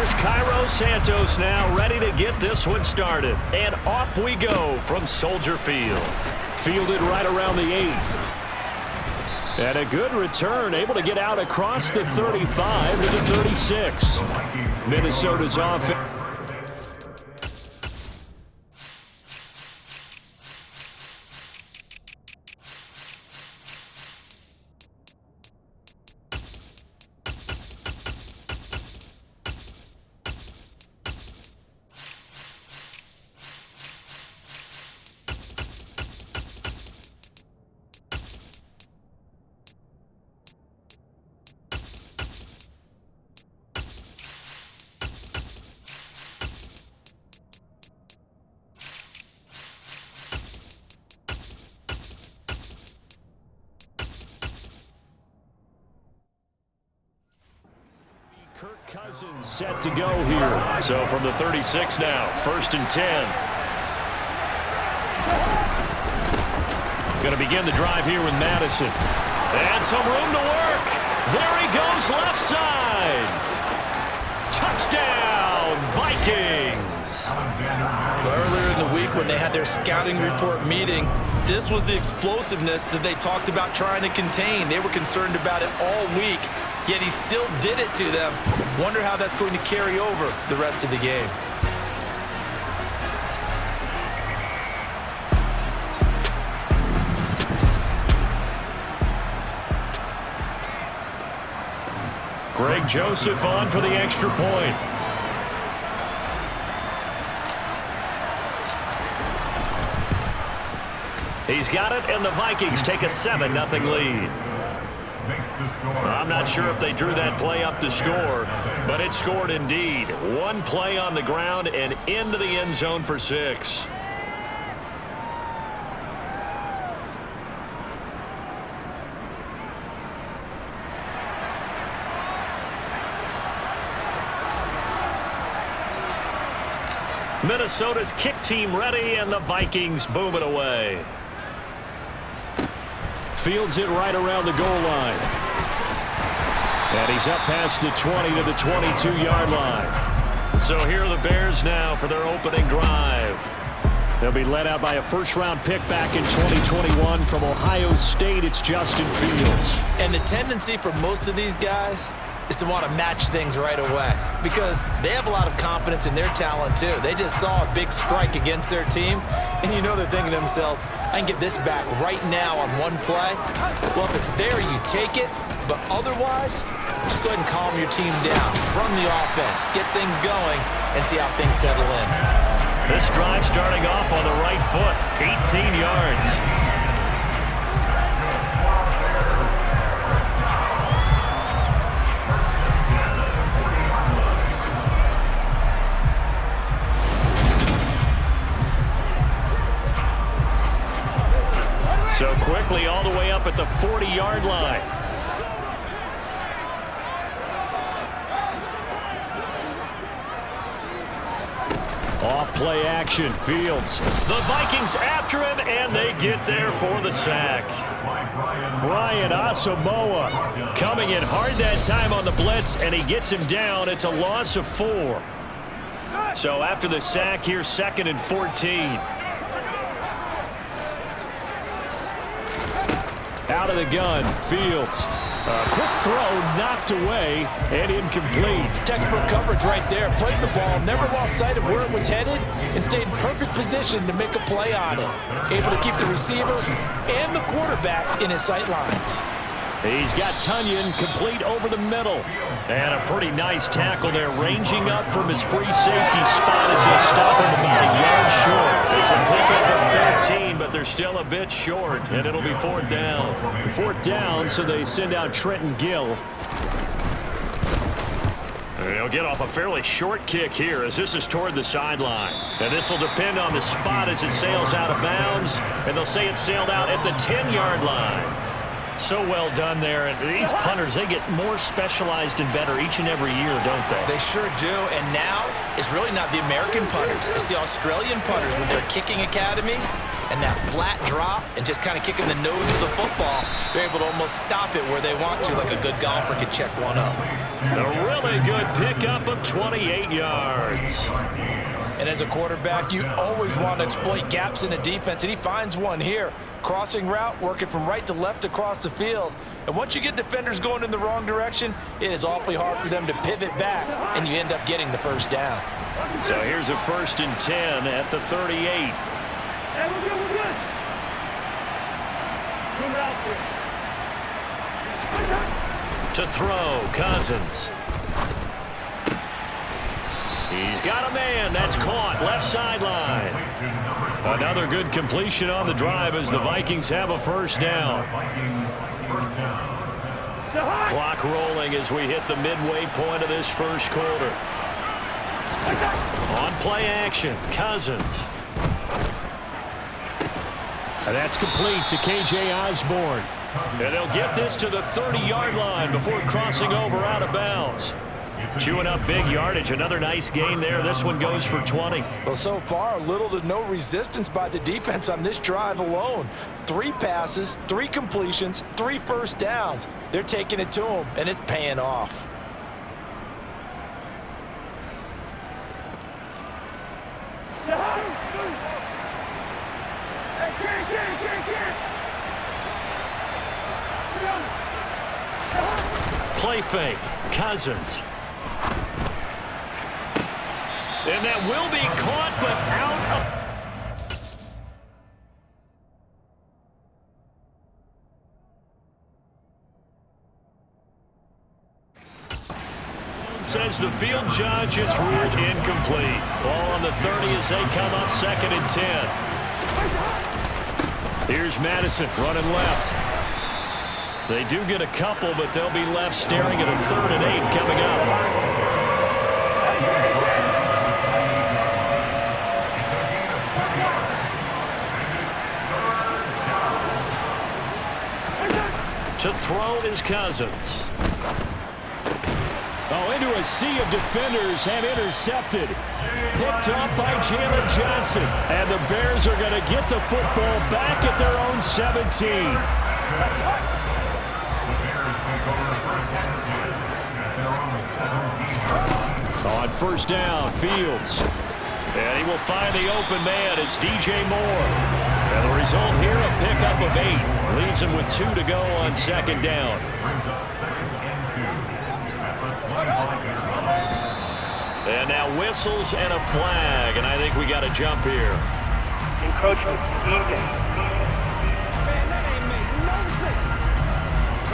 Here's Cairo Santos now ready to get this one started. And off we go from Soldier Field. Fielded right around the 8. And a good return, able to get out across the 35 to the 36. Minnesota's offense. Kirk Cousins set to go here. So from the 36 now, 1st and 10. Going to begin the drive here with Madison. And some room to work. There he goes, left side. Touchdown, Vikings. Earlier in the week when they had their scouting report meeting, this was the explosiveness that they talked about trying to contain. They were concerned about it all week, yet he still did it to them. Wonder how that's going to carry over the rest of the game. Greg Joseph on for the extra point. He's got it, and the Vikings take a 7-0 lead. I'm not sure if they drew that play up to score, but it scored indeed. One play on the ground and into the end zone for 6. Minnesota's kick team ready, and the Vikings boom it away. Fields it right around the goal line. And he's up past the 20 to the 22-yard line. So here are the Bears now for their opening drive. They'll be led out by a first-round pick back in 2021 from Ohio State. It's Justin Fields. And the tendency for most of these guys is to want to match things right away because they have a lot of confidence in their talent too. They just saw a big strike against their team, and you know they're thinking to themselves, I can get this back right now on one play. Well, if it's there, you take it, but otherwise, just go ahead and calm your team down. Run the offense, get things going, and see how things settle in. This drive starting off on the right foot, 18 yards. So quickly all the way up at the 40-yard line. Off play action, Fields. The Vikings after him, and they get there for the sack. Brian Asamoah coming in hard that time on the blitz, and he gets him down. It's a loss of 4. So after the sack here, 2nd and 14. Out of the gun, Fields. A quick throw knocked away and incomplete. Textbook coverage right there. Played the ball, never lost sight of where it was headed, and stayed in perfect position to make a play on it. Able to keep the receiver and the quarterback in his sight lines. He's got Tunyon complete over the middle. And a pretty nice tackle there, ranging up from his free safety spot as he'll stop him about a yard short. It's a pickup of 13, but they're still a bit short, and it'll be 4th down. 4th down, so they send out Trenton Gill. They'll get off a fairly short kick here as this is toward the sideline. And this will depend on the spot as it sails out of bounds, and they'll say it sailed out at the 10-yard line. So well done there. And these punters, they get more specialized and better each and every year, don't they? They sure do. And now it's really not the American punters. It's the Australian punters with their kicking academies. And that flat drop and just kind of kicking the nose of the football, they're able to almost stop it where they want to, like a good golfer could check one up. A really good pickup of 28 yards. And as a quarterback, you always want to exploit gaps in the defense, and he finds one here. Crossing route, working from right to left across the field. And once you get defenders going in the wrong direction, it is awfully hard for them to pivot back, and you end up getting the first down. So here's a 1st and 10 at the 38. Hey, we're good, we're good. Move it out there. To throw, Cousins. He's got a man. That's caught. Left sideline. Another good completion on the drive as the Vikings have a first down. Clock rolling as we hit the midway point of this first quarter. On play action, Cousins. And that's complete to K.J. Osborne. And they'll get this to the 30-yard line before crossing over out of bounds. Chewing up big yardage. Another nice gain there. This one goes for 20. Well, so far, little to no resistance by the defense on this drive alone. 3 passes, 3 completions, 3 first downs. They're taking it to them, and it's paying off. Play fake. Cousins. And that will be caught, but out of... Says the field judge, it's ruled incomplete. Ball on the 30 as they come up 2nd and 10. Here's Madison running left. They do get a couple, but they'll be left staring at a 3rd and 8 coming up. To throw is Cousins. Oh, into a sea of defenders and intercepted. Picked up by Jalen Johnson. And the Bears are going to get the football back at their own 17. On first down, Fields. And he will find the open man. It's DJ Moore. And the result here, a pickup of 8. Leaves him with 2 to go on 2nd down. And now whistles and a flag. And I think we got a jump here. Encroachment, evening.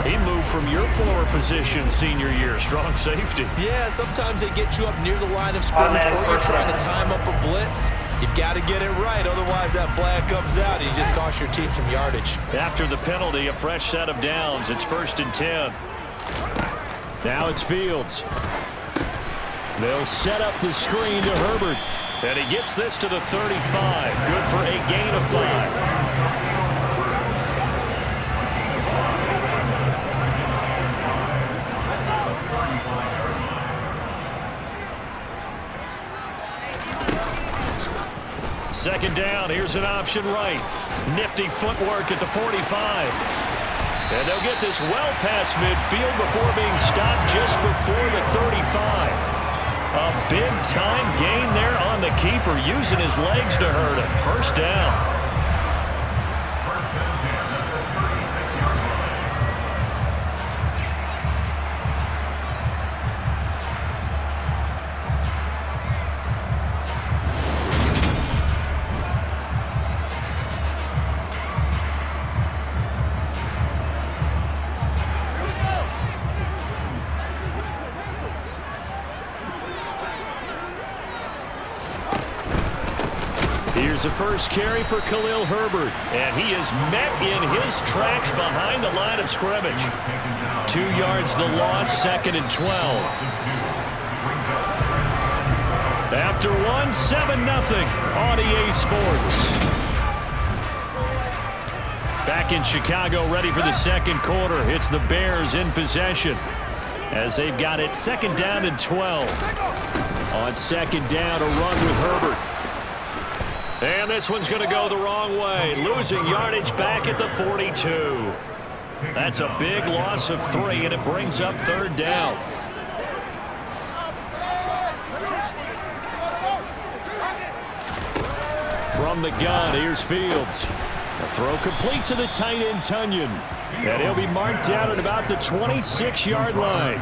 He moved from your former position senior year, strong safety. Yeah, sometimes they get you up near the line of scrimmage, or you're trying to time up a blitz. You've got to get it right, otherwise that flag comes out and you just cost your team some yardage. After the penalty, a fresh set of downs. It's 1st and 10. Now it's Fields. They'll set up the screen to Herbert. And he gets this to the 35. Good for a gain of 5. Second down, here's an option right. Nifty footwork at the 45. And they'll get this well past midfield before being stopped just before the 35. A big-time gain there on the keeper, using his legs to hurt him. First down. Here's the first carry for Khalil Herbert, and he is met in his tracks behind the line of scrimmage. 2 yards the loss, 2nd and 12. After 1, 7-0 on EA Sports. Back in Chicago, ready for the second quarter. It's the Bears in possession as they've got it 2nd down and 12. On 2nd down, a run with Herbert. And this one's going to go the wrong way, losing yardage back at the 42. That's a big loss of 3, and it brings up 3rd down. From the gun, here's Fields. The throw complete to the tight end, Tunyon. And he'll be marked down at about the 26-yard line.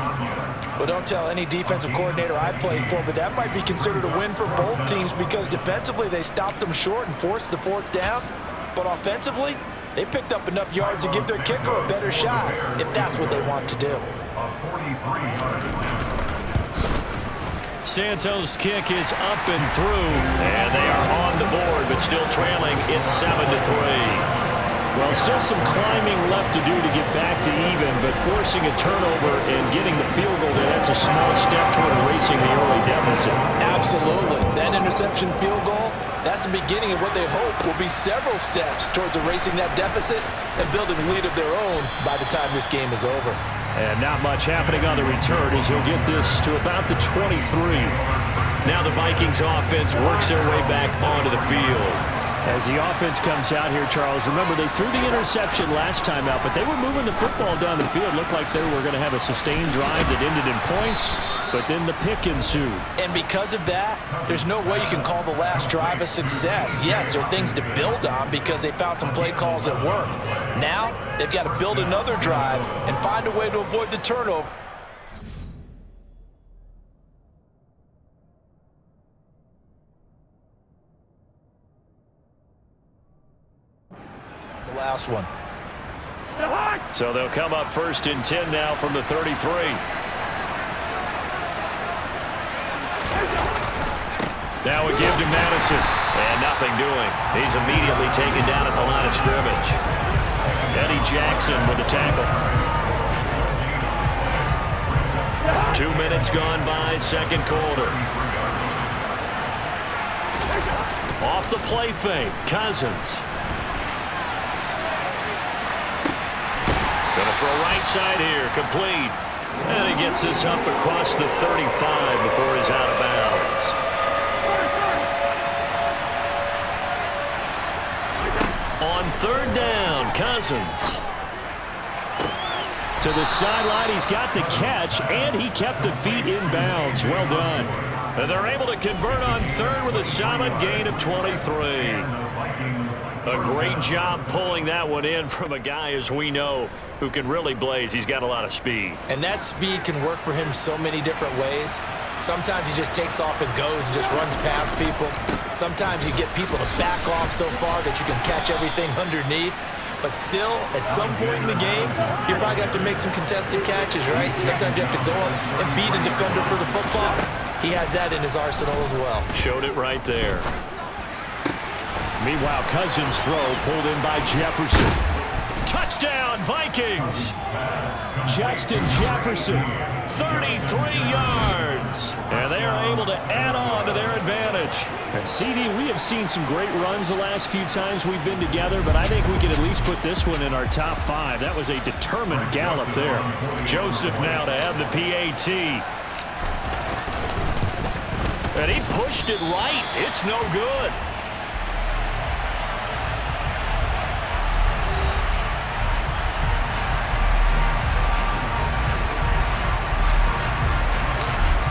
Well, don't tell any defensive coordinator I played for, but that might be considered a win for both teams because defensively they stopped them short and forced the 4th down. But offensively, they picked up enough yards to give their kicker a better shot if that's what they want to do. Santos' kick is up and through, and they are on the board, but still trailing. It's 7-3. Well, still some climbing left to do to get back to even, but forcing a turnover and getting the field goal there, that's a small step toward erasing the early deficit. Absolutely. That interception field goal, that's the beginning of what they hope will be several steps towards erasing that deficit and building a lead of their own by the time this game is over. And not much happening on the return as he'll get this to about the 23. Now the Vikings offense works their way back onto the field. As the offense comes out here, Charles, remember they threw the interception last time out, but they were moving the football down the field. Looked like they were going to have a sustained drive that ended in points, but then the pick ensued. And because of that, there's no way you can call the last drive a success. Yes, there are things to build on because they found some play calls that work. Now, they've got to build another drive and find a way to avoid the turnover. Last one. So they'll come up 1st and 10 now from the 33. Now a give to Madison, and nothing doing. He's immediately taken down at the line of scrimmage. Eddie Jackson with the tackle. 2 minutes gone by, 2nd quarter. Off the play fake, Cousins. Going to throw right side here, complete. And he gets this up across the 35 before he's out of bounds. On 3rd down, Cousins. To the sideline, he's got the catch, and he kept the feet in bounds. Well done. And they're able to convert on 3rd with a solid gain of 23. A great job pulling that one in from a guy, as we know, who can really blaze. He's got a lot of speed. And that speed can work for him so many different ways. Sometimes he just takes off and goes and just runs past people. Sometimes you get people to back off so far that you can catch everything underneath. But still, at some point in the game, you're probably going to have to make some contested catches, right? Sometimes you have to go up and beat a defender for the football. He has that in his arsenal as well. Showed it right there. Meanwhile, Cousins' throw pulled in by Jefferson. Touchdown, Vikings! Justin Jefferson, 33 yards. And they are able to add on to their advantage. And CD, we have seen some great runs the last few times we've been together, but I think we can at least put this one in our top 5. That was a determined gallop there. Joseph now to have the PAT. And he pushed it right. It's no good.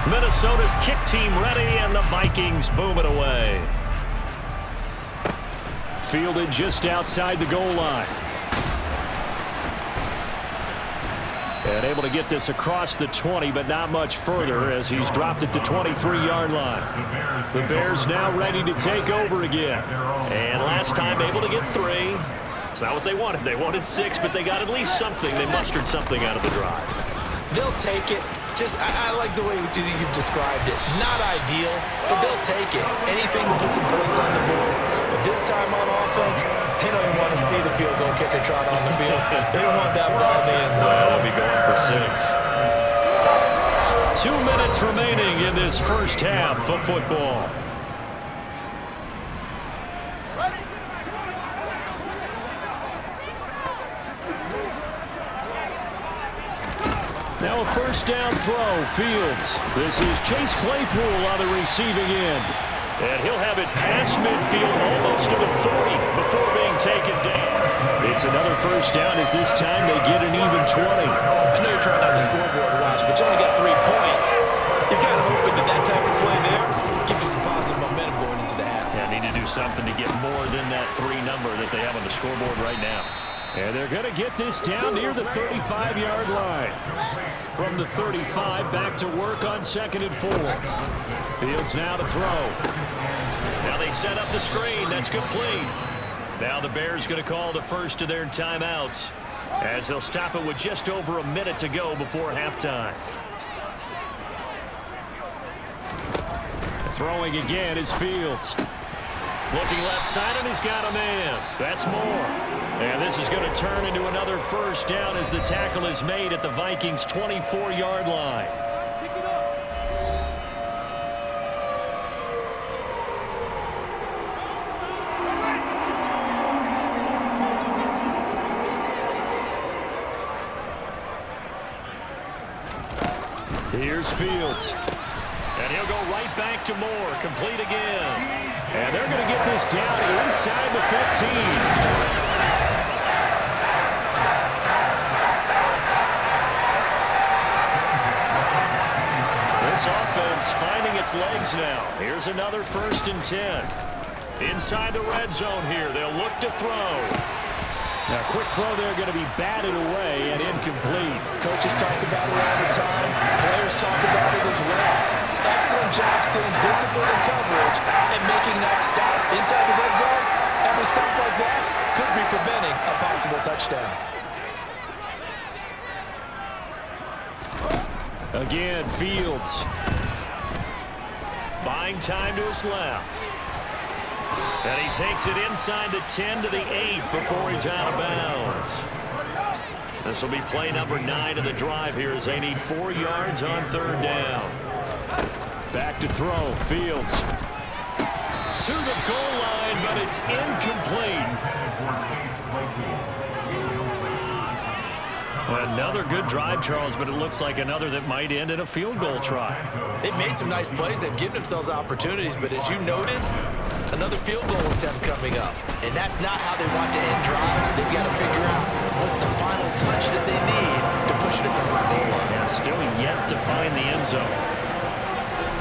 Minnesota's kick team ready, and the Vikings boom it away. Fielded just outside the goal line. And able to get this across the 20, but not much further as he's dropped it to 23-yard line. The Bears now ready to take over again. And last time able to get 3. It's not what they wanted. They wanted 6, but they got at least something. They mustered something out of the drive. They'll take it. I like the way you've described it. Not ideal, but they'll take it. Anything to put some points on the board. But this time on offense, they don't even want to see the field goal kicker trot on the field. They want that ball in the end zone. They'll be going for 6. 2 minutes remaining in this first half of football. Now a first down throw, Fields. This is Chase Claypool on the receiving end. And he'll have it past midfield almost to the 40 before being taken down. It's another first down as this time they get an even 20. I know you're trying not to scoreboard watch, but you only got 3 points. You're kind of hoping that that type of play there gives you some positive momentum going into the half. Yeah, need to do something to get more than that 3 number that they have on the scoreboard right now. And they're going to get this down near the 35-yard line. From the 35, back to work on 2nd and 4. Fields now to throw. Now they set up the screen. That's complete. Now the Bears going to call the first of their timeouts as they'll stop it with just over a minute to go before halftime. Throwing again is Fields. Looking left side, and he's got a man. That's more. And this is going to turn into another first down as the tackle is made at the Vikings' 24-yard line. Here's Fields. And he'll go right back to Moore. Complete again. And they're going to get this down inside the 15. This offense finding its legs now. Here's another 1st and 10. Inside the red zone here. They'll look to throw. Now, quick throw there going to be batted away and incomplete. Coaches talk about it all the time. Players talk about it as well. Excellent job staying disciplined in coverage and making that stop inside the red zone. Every stop like that could be preventing a possible touchdown. Again, Fields. Buying time to his left. And he takes it inside the 10 to the 8 before he's out of bounds. This will be play number 9 of the drive here as they need 4 yards on 3rd down. Back to throw. Fields. To the goal line, but it's incomplete. Another good drive, Charles, but it looks like another that might end in a field goal try. They've made some nice plays. They've given themselves opportunities, but as you noted, another field goal attempt coming up. And that's not how they want to end drives. They've got to figure out what's the final touch that they need to push it across the goal line. Yeah, still yet to find the end zone.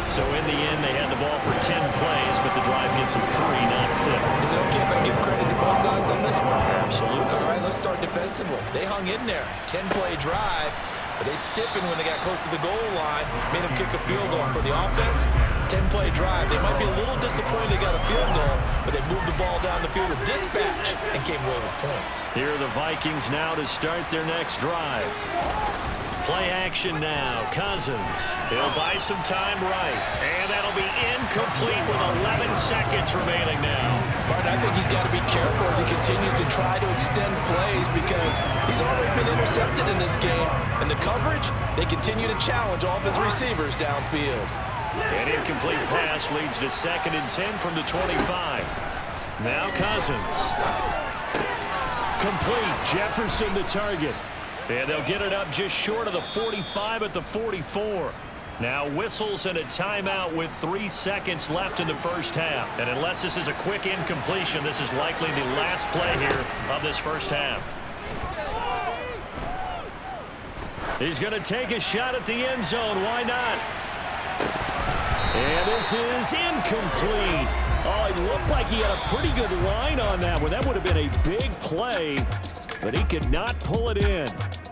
So in the end, they had the ball for 10 plays, but the drive gets them 3, not 6. Is it okay if I give credit to both sides on this one? Absolutely. All right, let's start defensively. They hung in there. 10-play drive, but they stiffened when they got close to the goal line, made them kick a field goal. For the offense, 10-play drive. They might be a little disappointed they got a field goal, but they moved the ball down the field with dispatch and came away with points. Here are the Vikings now to start their next drive. Play action now. Cousins. He'll buy some time right. And that'll be incomplete with 11 seconds remaining now. Martin, I think he's got to be careful as he continues to try to extend plays because he's already been intercepted in this game. And the coverage, they continue to challenge all of his receivers downfield. An incomplete pass leads to 2nd and 10 from the 25. Now Cousins. Complete. Jefferson the target. And they'll get it up just short of the 45 at the 44. Now whistles and a timeout with 3 seconds left in the first half. And unless this is a quick incompletion, this is likely the last play here of this first half. He's going to take a shot at the end zone. Why not? And this is incomplete. Oh, it looked like he had a pretty good line on that one. That would have been a big play, but he could not pull it in.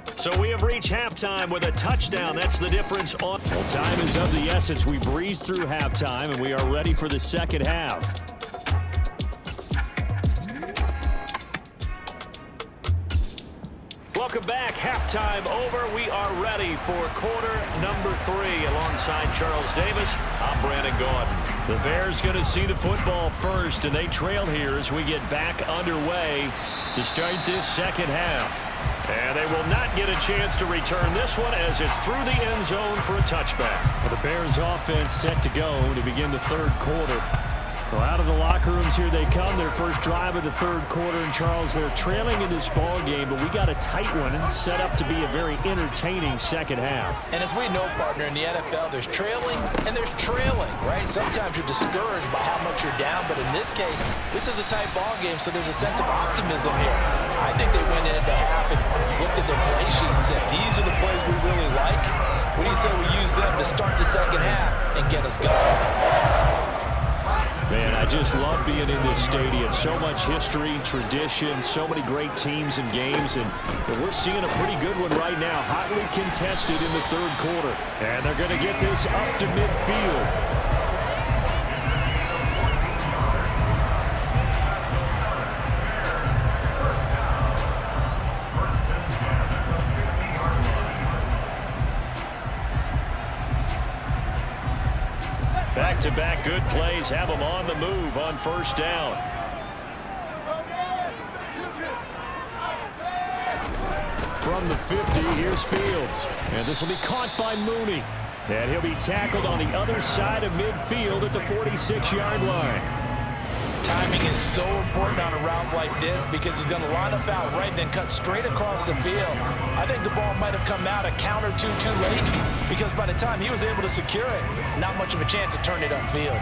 So we have reached halftime with a touchdown. That's the difference. Well, time is of the essence. We breezed through halftime, and we are ready for the second half. Welcome back. Halftime over. We are ready for quarter number 3. Alongside Charles Davis, I'm Brandon Gordon. The Bears going to see the football first, and they trail here as we get back underway to start this second half. And they will not get a chance to return this one as it's through the end zone for a touchback. Well, the Bears offense set to go to begin the third quarter. Well, out of the locker rooms here they come. Their first drive of the third quarter. And, Charles, they're trailing in this ball game, but we got a tight one and set up to be a very entertaining second half. And as we know, partner, in the NFL, there's trailing and there's trailing, right? Sometimes you're discouraged by how much you're down, but in this case, this is a tight ball game, so there's a sense of optimism here. I think they went into half and looked at their play sheet and said, these are the plays we really like. What do you say we use them to start the second half and get us going? Man, I just love being in this stadium. So much history, tradition, so many great teams and games, and we're seeing a pretty good one right now, hotly contested in the third quarter. And they're going to get this up to midfield. Back-to-back good plays have them on the move on first down. From the 50, here's Fields. And this will be caught by Mooney. And he'll be tackled on the other side of midfield at the 46-yard line. Timing is so important on a route like this because he's going to line up out right, then cut straight across the field. I think the ball might have come out a count or two too late because by the time he was able to secure it, not much of a chance to turn it upfield.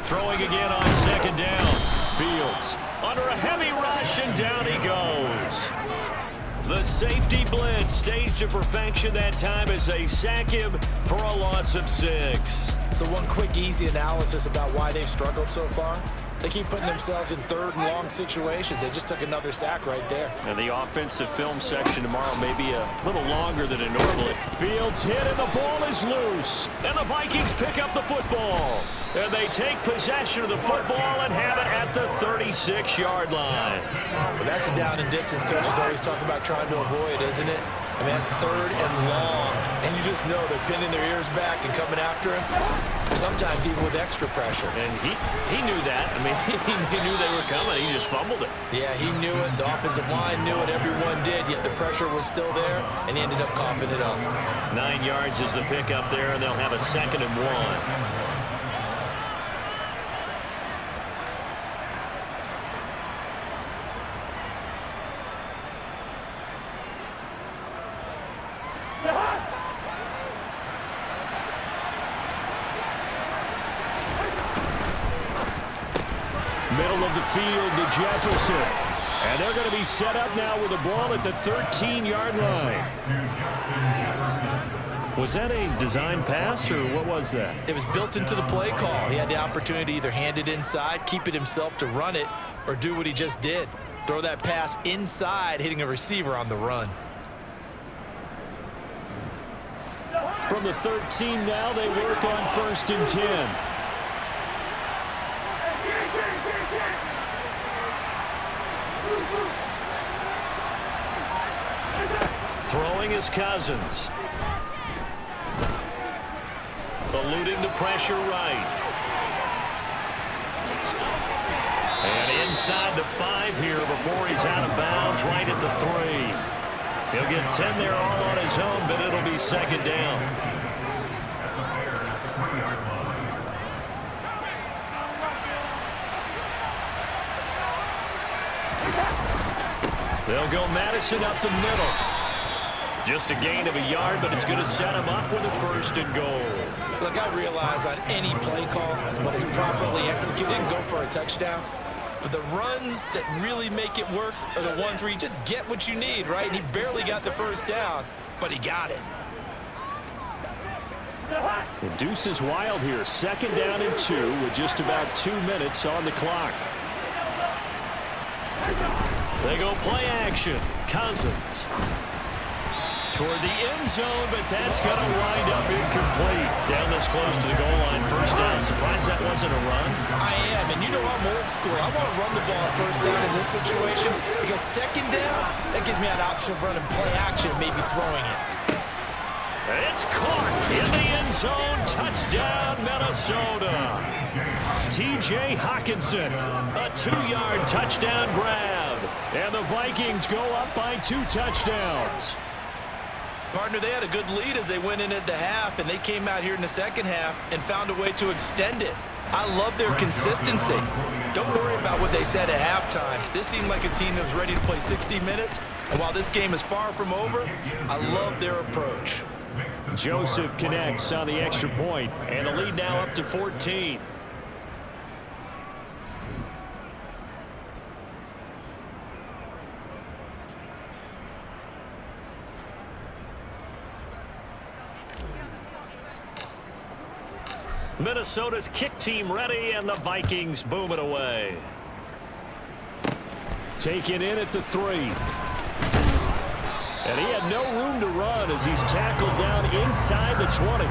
Throwing again on second down. Fields under a heavy rush, and down he goes. The safety blitz staged to perfection that time as they sack him for a loss of 6. So one quick, easy analysis about why they've struggled so far. They keep putting themselves in third and long situations. They just took another sack right there. And the offensive film section tomorrow may be a little longer than it normally. Fields hit and the ball is loose. And the Vikings pick up the football. And they take possession of the football and have it at the 36-yard line. Well, that's a down and distance coaches always talk about trying to avoid, isn't it? I mean, that's third and long. And you just know they're pinning their ears back and coming after him. Sometimes even with extra pressure. And he knew that. I mean, he knew they were coming. He just fumbled it. Yeah, he knew it. The offensive line knew it. Everyone did. Yet the pressure was still there, and he ended up coughing it up. 9 yards is the pickup there, and they'll have a 2nd and 1. Middle of the field to Jefferson. And they're going to be set up now with the ball at the 13-yard line. Was that a design pass, or what was that? It was built into the play call. He had the opportunity to either hand it inside, keep it himself to run it, or do what he just did. Throw that pass inside, hitting a receiver on the run. From the 13 now, they work on 1st and 10. Throwing is Cousins. Eluding the pressure right. And inside the 5 here before he's out of bounds right at the 3. He'll get 10 there all on his own, but it'll be 2nd down. They'll go Madison up the middle. Just a gain of a yard, but it's going to set him up with a 1st and goal. Look, I realize on any play call, when it's properly executed, and go for a touchdown. But the runs that really make it work are the ones where you just get what you need, right? And he barely got the 1st down, but he got it. The deuce is wild here. 2nd down and 2 with just about 2 minutes on the clock. They go play action. Cousins. Toward the end zone, but that's going to wind up incomplete. Down this close to the goal line. 1st down. Surprised that wasn't a run? I am, and you know I'm old school. I want to run the ball on 1st down in this situation because 2nd down, that gives me an option of running play action, maybe throwing it. It's caught in the end zone. Touchdown, Minnesota. T.J. Hockenson, a 2-yard touchdown grab. And the Vikings go up by 2 touchdowns. Partner, they had a good lead as they went in at the half, and they came out here in the second half and found a way to extend it. I love their consistency. Don't worry about what they said at halftime. This seemed like a team that was ready to play 60 minutes, and while this game is far from over, I love their approach. Joseph connects on the extra point, And the lead now up to 14. Minnesota's kick team ready, and the Vikings boom it away. taken in at the 3. And he had no room to run as he's tackled down inside the 20.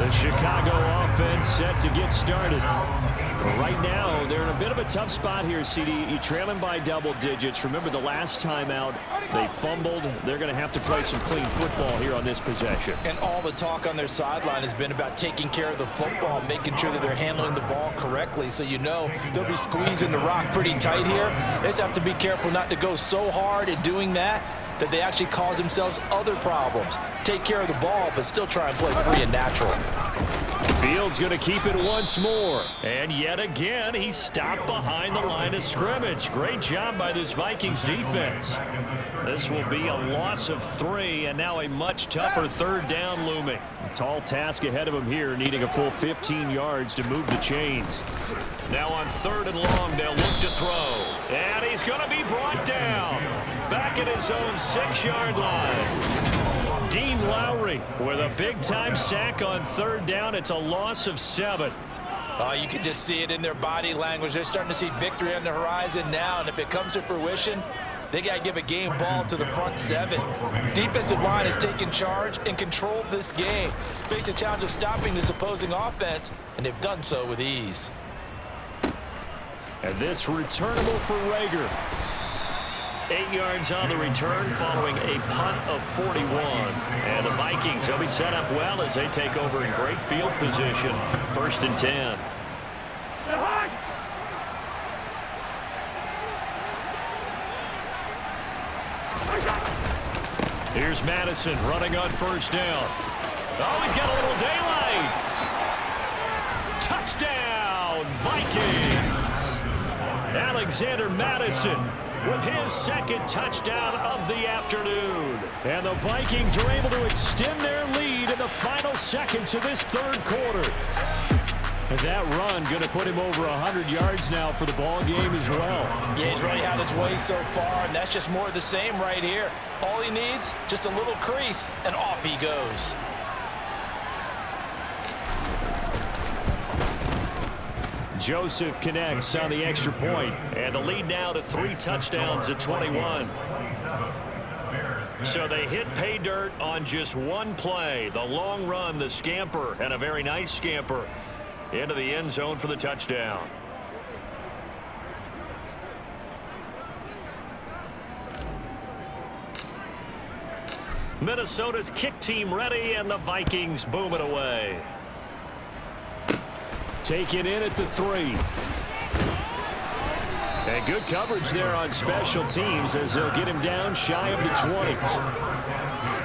The Chicago offense set to get started. But right now, they're in a bit of a tough spot here, CD. You're trailing by double digits. Remember the last time out, they fumbled. They're going to have to play some clean football here on this possession. And all the talk on their sideline has been about taking care of the football, making sure that they're handling the ball correctly. So you know they'll be squeezing the rock pretty tight here. They just have to be careful not to go so hard in doing that they actually cause themselves other problems. Take care of the ball, but still try and play free and natural. Fields going to keep it once more. And yet again, he's stopped behind the line of scrimmage. Great job by this Vikings defense. This will be a loss of 3, and now a much tougher third down looming. A tall task ahead of him here, needing a full 15 yards to move the chains. Now on 3rd and long, they'll look to throw. And he's going to be brought down. Back at his own 6-yard line. Dean Lowry with a big-time sack on 3rd down. It's a loss of 7. You can just see it in their body language. They're starting to see victory on the horizon now, and if it comes to fruition, they got to give a game ball to the front 7. Defensive line has taken charge and controlled this game. Face a challenge of stopping this opposing offense, and they've done so with ease. And this returnable for Rager. 8 yards on the return following a punt of 41. And the Vikings will be set up well as they take over in great field position. 1st and 10. Here's Madison running on 1st down. Oh, he's got a little daylight. Touchdown, Vikings. Alexander Madison with his 2nd touchdown of the afternoon. And the Vikings are able to extend their lead in the final seconds of this 3rd quarter. And that run going to put him over 100 yards now for the ball game as well. Yeah, he's really had his way so far, and that's just more of the same right here. All he needs, just a little crease, and off he goes. Joseph connects on the extra point. And the lead now to 3 touchdowns at 21. So they hit pay dirt on just one play. The long run, the scamper, and a very nice scamper into the end zone for the touchdown. Minnesota's kick team ready, and the Vikings boom it away. Taken in at the 3. And good coverage there on special teams as they'll get him down shy of the 20.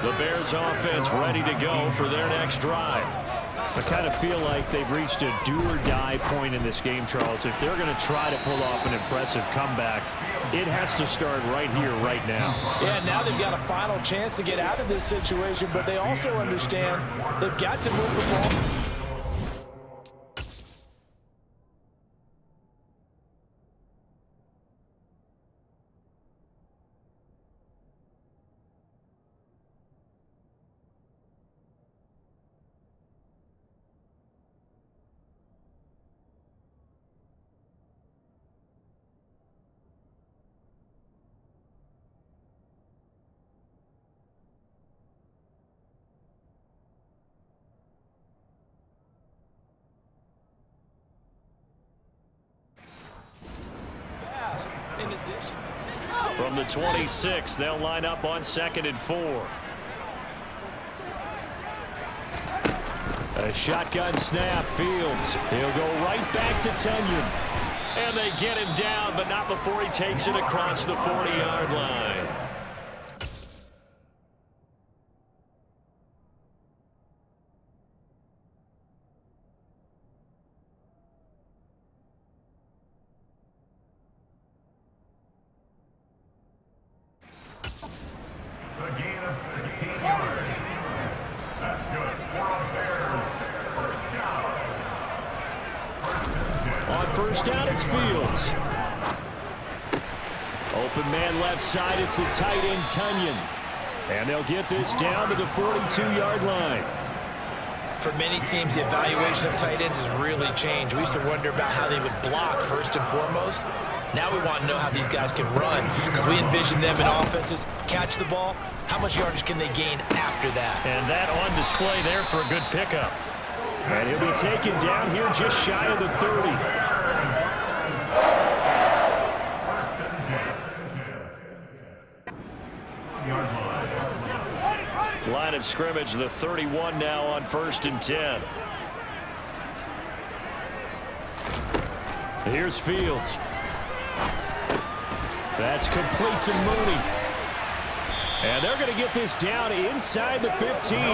The Bears offense ready to go for their next drive. I kind of feel like they've reached a do-or-die point in this game, Charles. If they're going to try to pull off an impressive comeback, it has to start right here, right now. Yeah, now they've got a final chance to get out of this situation, but they also understand they've got to move the ball. In addition, From the 26, they'll line up on 2nd and 4. A shotgun snap, Fields. He'll go right back to Tunyon. And they get him down, but not before he takes it across the 40-yard line. A gain of 16 yards. That's good for a Bears first down. On first down, it's Fields. Open man left side, it's the tight end Tunyon. And they'll get this down to the 42-yard line. For many teams, the evaluation of tight ends has really changed. We used to wonder about how they would block first and foremost. Now we want to know how these guys can run, because we envision them in offenses catch the ball. How much yardage can they gain after that? And that on display there for a good pickup. And he'll be taken down here just shy of the 30. Line of scrimmage, the 31 now on 1st and 10. Here's Fields. That's complete to Mooney. And they're going to get this down inside the 15. So 5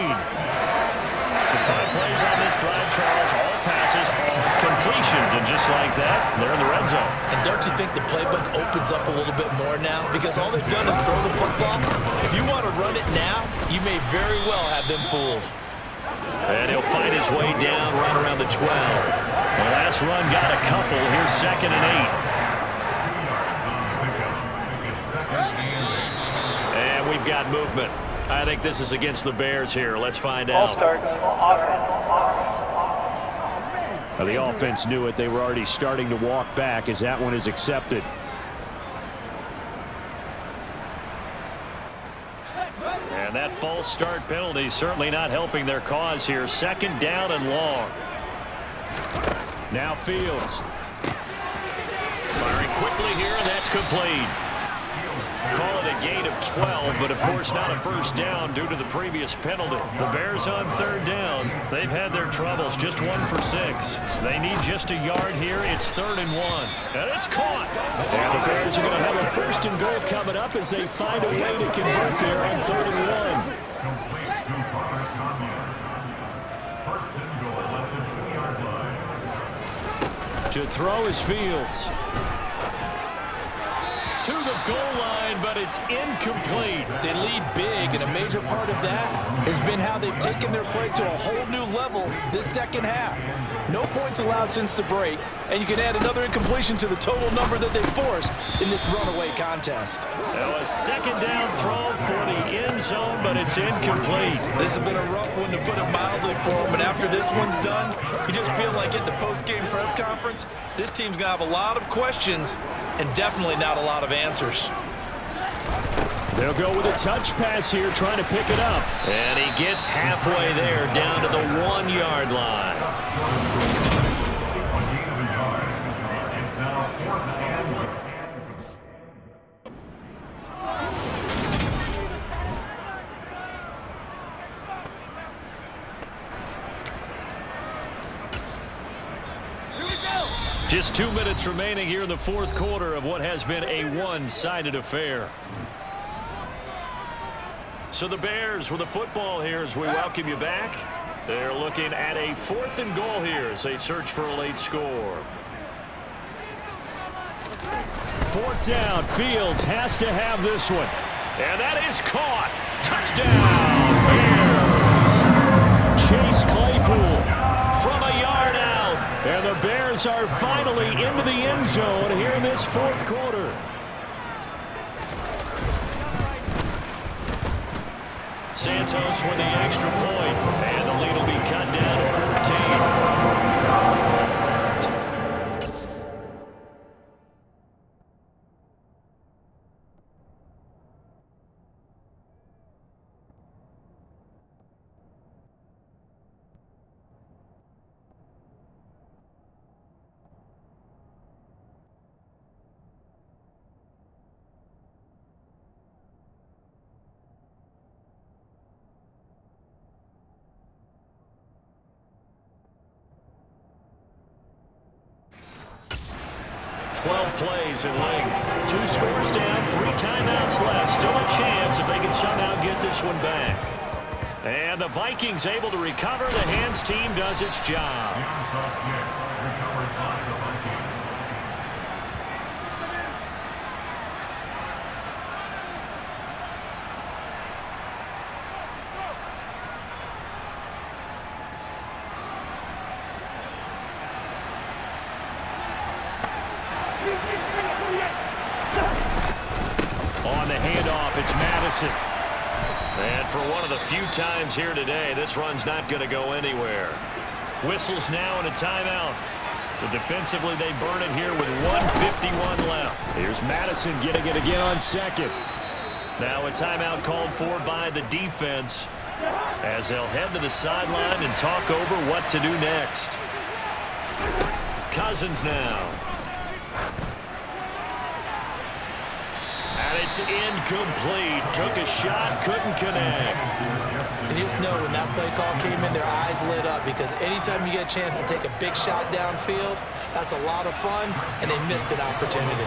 plays on this drive, Charles. All passes, all completions. And just like that, they're in the red zone. And don't you think the playbook opens up a little bit more now? Because all they've done is throw the football. If you want to run it now, you may very well have them fooled. And he'll find his way down right around the 12. The last run got a couple. Here's 2nd and 8. And we've got movement. I think this is against the Bears here. Let's find out. The offense knew it. They were already starting to walk back as that one is accepted. And that false start penalty certainly not helping their cause here. 2nd down and long. Now Fields. Firing quickly here, and that's complete. Call it a gain of 12, but of course not a first down due to the previous penalty. The Bears on 3rd down. They've had their troubles, just 1 for 6. They need just a yard here. It's 3rd and 1. And it's caught. And the Bears are going to have a 1st and goal coming up as they find a way to convert there on 3rd and 1. Complete to Connor Conyon. 1st and goal at the 2-yard line. To throw is Fields. To the goal line, but it's incomplete. They lead big, and a major part of that has been how they've taken their play to a whole new level this second half. No points allowed since the break, and you can add another incompletion to the total number that they forced in this runaway contest. Now a 2nd down throw for the end zone, but it's incomplete. This has been a rough one, to put it mildly, for them, but after this one's done, you just feel like at the post-game press conference, this team's going to have a lot of questions and definitely not a lot of answers. They'll go with a touch pass here, trying to pick it up. And he gets halfway there, down to the 1-yard line. It's now 4th and 1. Just 2 minutes remaining here in the 4th quarter of what has been a one-sided affair. So the Bears with the football here as we welcome you back. They're looking at a 4th and goal here as they search for a late score. 4th down. Fields has to have this one. And that is caught. Touchdown, Bears. Chase Claypool from a yard out. And the Bears are finally into the end zone here in this 4th quarter. Santos with the extra point, and the lead will be cut down to 14. 12 plays in length. 2 scores down, 3 timeouts left. Still a chance if they can somehow get this one back. And the Vikings able to recover. The hands team does its job. On the handoff, it's Madison. And for one of the few times here today, this run's not going to go anywhere. Whistles now in a timeout. So defensively, they burn it here with 1:51 left. Here's Madison getting it again on second. Now a timeout called for by the defense as they'll head to the sideline and talk over what to do next. Cousins now. And it's incomplete. Took a shot, couldn't connect. And you just know when that play call came in, their eyes lit up, because anytime you get a chance to take a big shot downfield, that's a lot of fun, and they missed an opportunity.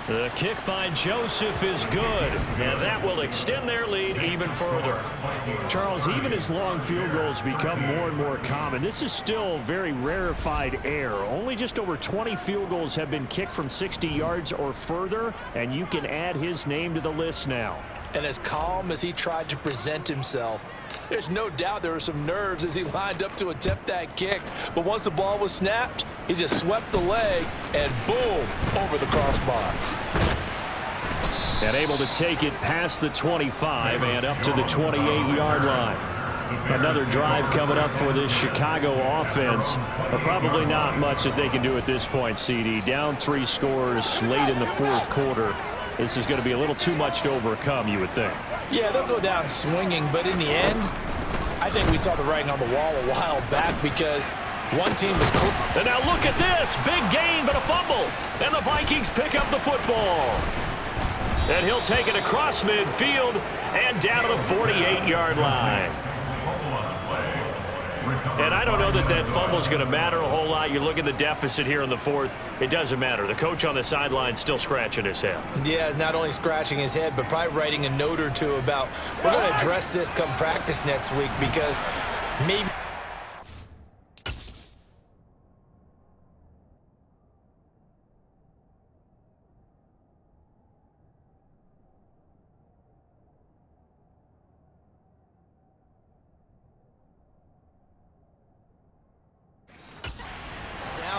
The kick by Joseph is good, and that will extend their lead even further. Charles, even as long field goals become more and more common, this is still very rarefied air. Only just over 20 field goals have been kicked from 60 yards or further, and you can add his name to the list now. And as calm as he tried to present himself, there's no doubt there were some nerves as he lined up to attempt that kick. But once the ball was snapped, he just swept the leg and boom, over the crossbar. And able to take it past the 25 and up to the 28-yard line. Another drive coming up for this Chicago offense. But probably not much that they can do at this point, CD. Down 3 scores late in the fourth quarter. This is going to be a little too much to overcome, you would think. Yeah, they'll go down swinging, but in the end, I think we saw the writing on the wall a while back, because one team was cool. And now look at this. Big gain, but a fumble. And the Vikings pick up the football. And he'll take it across midfield and down to the 48-yard line. And I don't know that that fumble is going to matter a whole lot. You look at the deficit here in the fourth. It doesn't matter. The coach on the sideline still scratching his head. Yeah, not only scratching his head, but probably writing a note or two about, we're going to address this come practice next week, because maybe...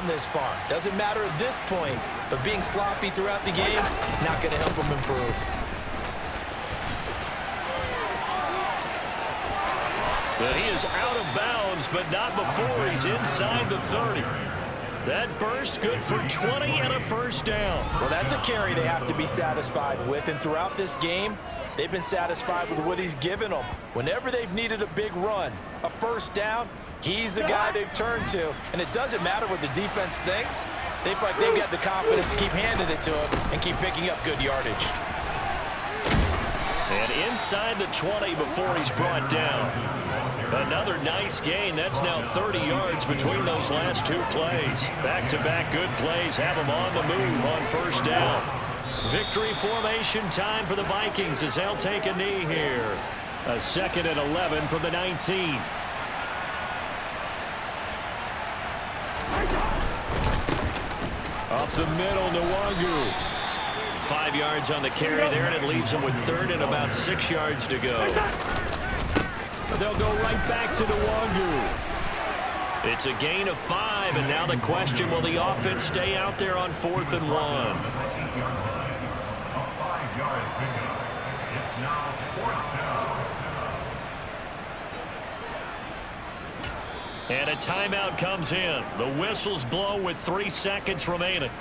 this far. Doesn't matter at this point, but being sloppy throughout the game, not going to help him improve. But he is out of bounds, but not before he's inside the 30. That burst good for 20 and a first down. Well, that's a carry they have to be satisfied with, and throughout this game, they've been satisfied with what he's given them. Whenever they've needed a big run, a first down, he's the guy they've turned to, and it doesn't matter what the defense thinks. They feel like they've got the confidence to keep handing it to him and keep picking up good yardage. And inside the 20 before he's brought down. Another nice gain. That's now 30 yards between those last 2 plays. Back-to-back good plays have them on the move on first down. Victory formation time for the Vikings as they'll take a knee here. A 2nd and 11 from the 19. Up the middle, Nwangu. 5 yards on the carry there, and it leaves them with 3rd and about 6 yards to go. They'll go right back to Nwangu. It's a gain of 5, and now the question, will the offense stay out there on 4th and 1? A 5-yard pickup. It's now 4th down. And a timeout comes in. The whistles blow with 3 seconds remaining.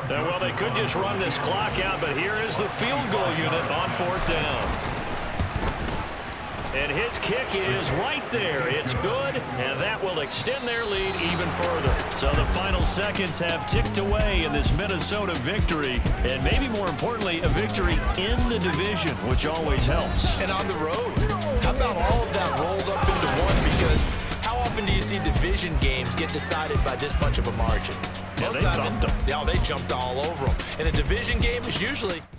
Well, they could just run this clock out, but here is the field goal unit on 4th down. And his kick is right there. It's good, and that will extend their lead even further. So the final seconds have ticked away in this Minnesota victory, and maybe more importantly, a victory in the division, which always helps. And on the road, how about all of that rolled up into one? Because how often do you see division games get decided by this much of a margin? Yeah, they thumped them. Yeah, they jumped all over them. And a division game is usually